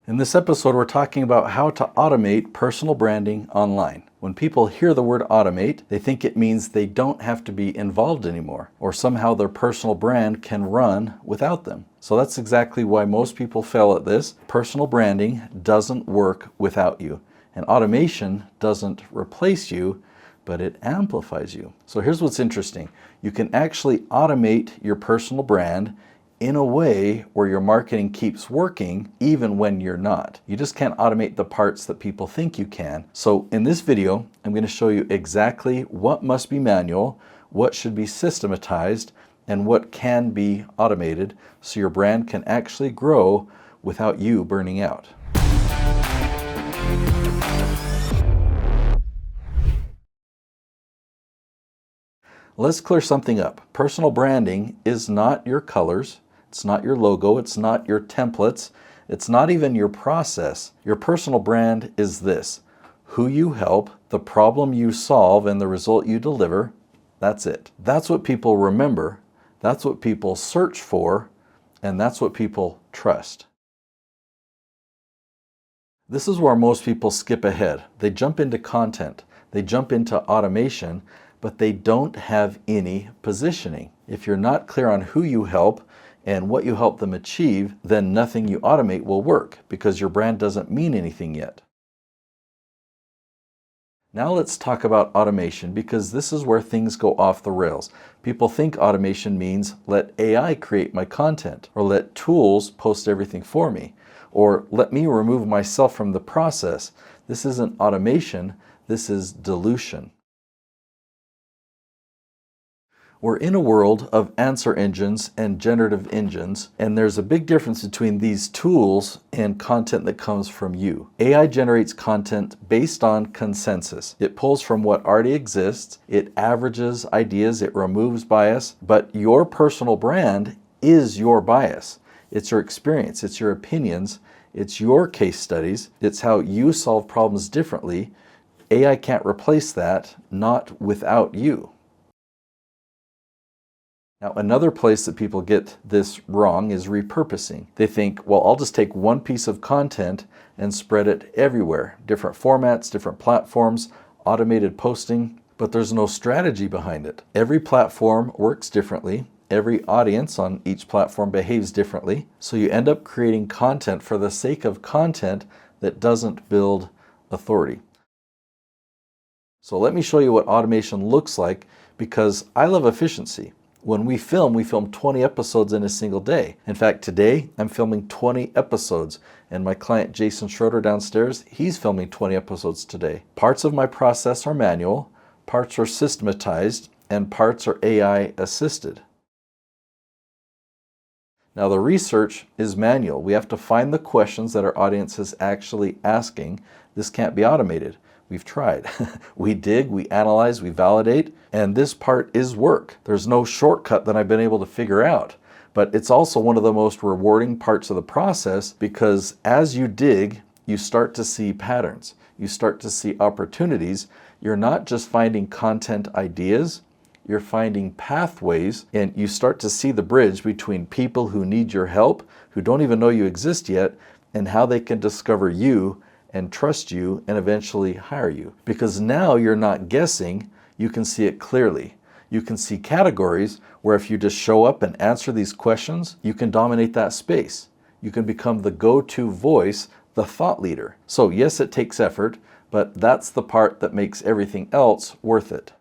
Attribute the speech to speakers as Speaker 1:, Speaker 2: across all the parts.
Speaker 1: In this episode, we're talking about how to automate personal branding online. When people hear the word automate, they think it means they don't have to be involved anymore, or somehow their personal brand can run without them. So that's exactly why most people fail at this. Personal branding doesn't work without you, and automation doesn't replace you, but it amplifies you. So here's what's interesting. You can actually automate your personal brand in a way where your marketing keeps working even when you're not. You just can't automate the parts that people think you can. So in this video, I'm going to show you exactly what must be manual, what should be systematized, and what can be automated so your brand can actually grow without you burning out. Let's clear something up. Personal branding is not your colors. It's not your logo, it's not your templates, it's not even your process. Your personal brand is this: who you help, the problem you solve, and the result you deliver. That's it. That's what people remember, that's what people search for, and that's what people trust. This is where most people skip ahead. They jump into content, they jump into automation, but they don't have any positioning. If you're not clear on who you help, and what you help them achieve, then nothing you automate will work because your brand doesn't mean anything yet. Now let's talk about automation, because this is where things go off the rails. People think automation means let AI create my content, or let tools post everything for me, or let me remove myself from the process. This isn't automation, this is dilution. We're in a world of answer engines and generative engines, and there's a big difference between these tools and content that comes from you. AI generates content based on consensus. It pulls from what already exists, it averages ideas, it removes bias, but your personal brand is your bias. It's your experience, it's your opinions, it's your case studies, it's how you solve problems differently. AI can't replace that, not without you. Now, another place that people get this wrong is repurposing. They think, well, I'll just take one piece of content and spread it everywhere. Different formats, different platforms, automated posting, but there's no strategy behind it. Every platform works differently. Every audience on each platform behaves differently. So you end up creating content for the sake of content that doesn't build authority. So let me show you what automation looks like, because I love efficiency. When we film 20 episodes in a single day. In fact, today I'm filming 20 episodes, and my client Jason Schroeder downstairs, he's filming 20 episodes today. Parts of my process are manual, parts are systematized, and parts are AI assisted. Now the research is manual. We have to find the questions that our audience is actually asking. This can't be automated. We've tried. We dig, we analyze, we validate, and this part is work. There's no shortcut that I've been able to figure out, but it's also one of the most rewarding parts of the process, because as you dig, you start to see patterns. You start to see opportunities. You're not just finding content ideas, you're finding pathways, and you start to see the bridge between people who need your help, who don't even know you exist yet, and how they can discover you and trust you and eventually hire you. Because now you're not guessing, you can see it clearly. You can see categories where if you just show up and answer these questions, you can dominate that space. You can become the go-to voice, the thought leader. So yes, it takes effort, but that's the part that makes everything else worth it.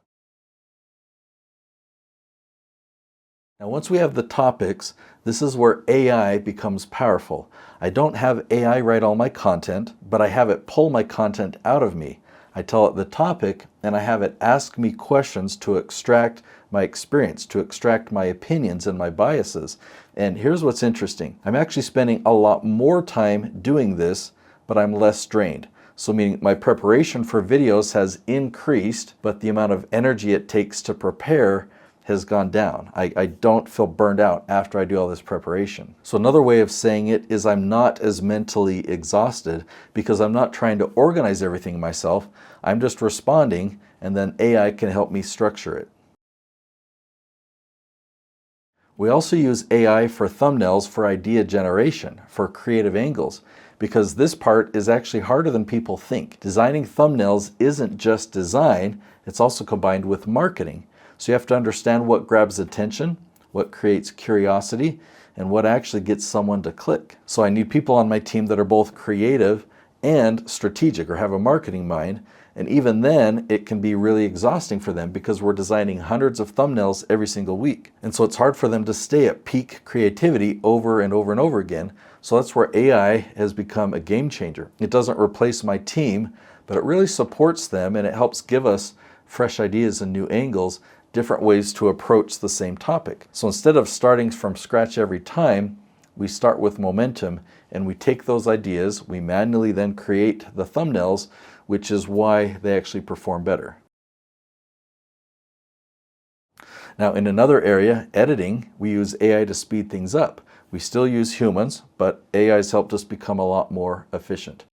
Speaker 1: Now, once we have the topics, this is where AI becomes powerful. I don't have AI write all my content, but I have it pull my content out of me. I tell it the topic, and I have it ask me questions to extract my experience, to extract my opinions and my biases. And here's what's interesting. I'm actually spending a lot more time doing this, but I'm less strained. So meaning my preparation for videos has increased, but the amount of energy it takes to prepare has gone down. I don't feel burned out after I do all this preparation. So another way of saying it is I'm not as mentally exhausted, because I'm not trying to organize everything myself. I'm just responding, and then AI can help me structure it. We also use AI for thumbnails for idea generation, for creative angles, because this part is actually harder than people think. Designing thumbnails isn't just design, it's also combined with marketing. So you have to understand what grabs attention, what creates curiosity, and what actually gets someone to click. So I need people on my team that are both creative and strategic or have a marketing mind. And even then, it can be really exhausting for them because we're designing hundreds of thumbnails every single week. And so it's hard for them to stay at peak creativity over and over and over again. So that's where AI has become a game changer. It doesn't replace my team, but it really supports them, and it helps give us fresh ideas and new angles, different ways to approach the same topic. So instead of starting from scratch every time, we start with momentum and we take those ideas, we manually then create the thumbnails, which is why they actually perform better. Now in another area, editing, we use AI to speed things up. We still use humans, but AI has helped us become a lot more efficient.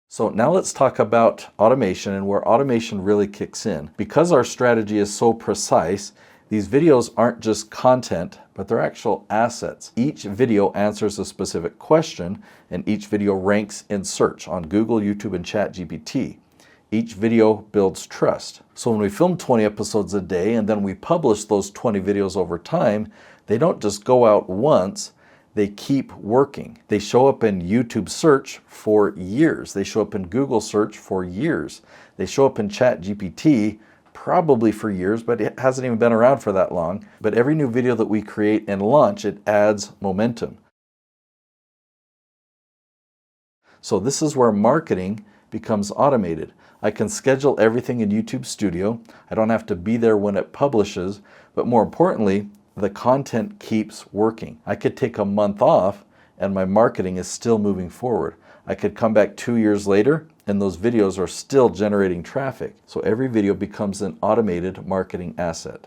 Speaker 1: So now let's talk about automation and where automation really kicks in. Because our strategy is so precise, these videos aren't just content, but they're actual assets. Each video answers a specific question, and each video ranks in search on Google, YouTube, and ChatGPT. Each video builds trust. So when we film 20 episodes a day and then we publish those 20 videos over time, they don't just go out once, they keep working. They show up in YouTube search for years. They show up in Google search for years. They show up in ChatGPT probably for years, but it hasn't even been around for that long. But every new video that we create and launch, it adds momentum. So this is where marketing becomes automated. I can schedule everything in YouTube Studio. I don't have to be there when it publishes, but more importantly, the content keeps working. I could take a month off and my marketing is still moving forward. I could come back 2 years later and those videos are still generating traffic. So every video becomes an automated marketing asset.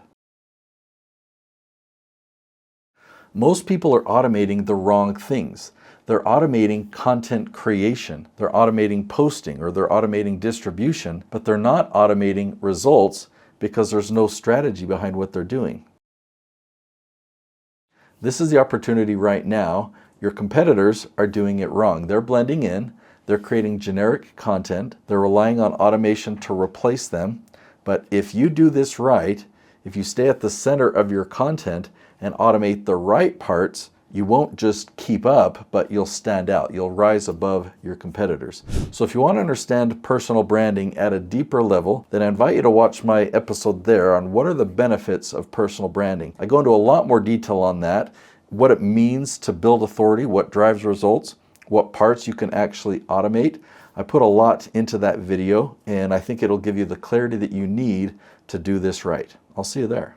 Speaker 1: Most people are automating the wrong things. They're automating content creation, they're automating posting, or they're automating distribution, but they're not automating results because there's no strategy behind what they're doing. This is the opportunity right now. Your competitors are doing it wrong. They're blending in, they're creating generic content, they're relying on automation to replace them. But if you do this right, if you stay at the center of your content and automate the right parts, you won't just keep up, but you'll stand out. You'll rise above your competitors. So if you want to understand personal branding at a deeper level, then I invite you to watch my episode there on what are the benefits of personal branding. I go into a lot more detail on that, what it means to build authority, what drives results, what parts you can actually automate. I put a lot into that video, and I think it'll give you the clarity that you need to do this right. I'll see you there.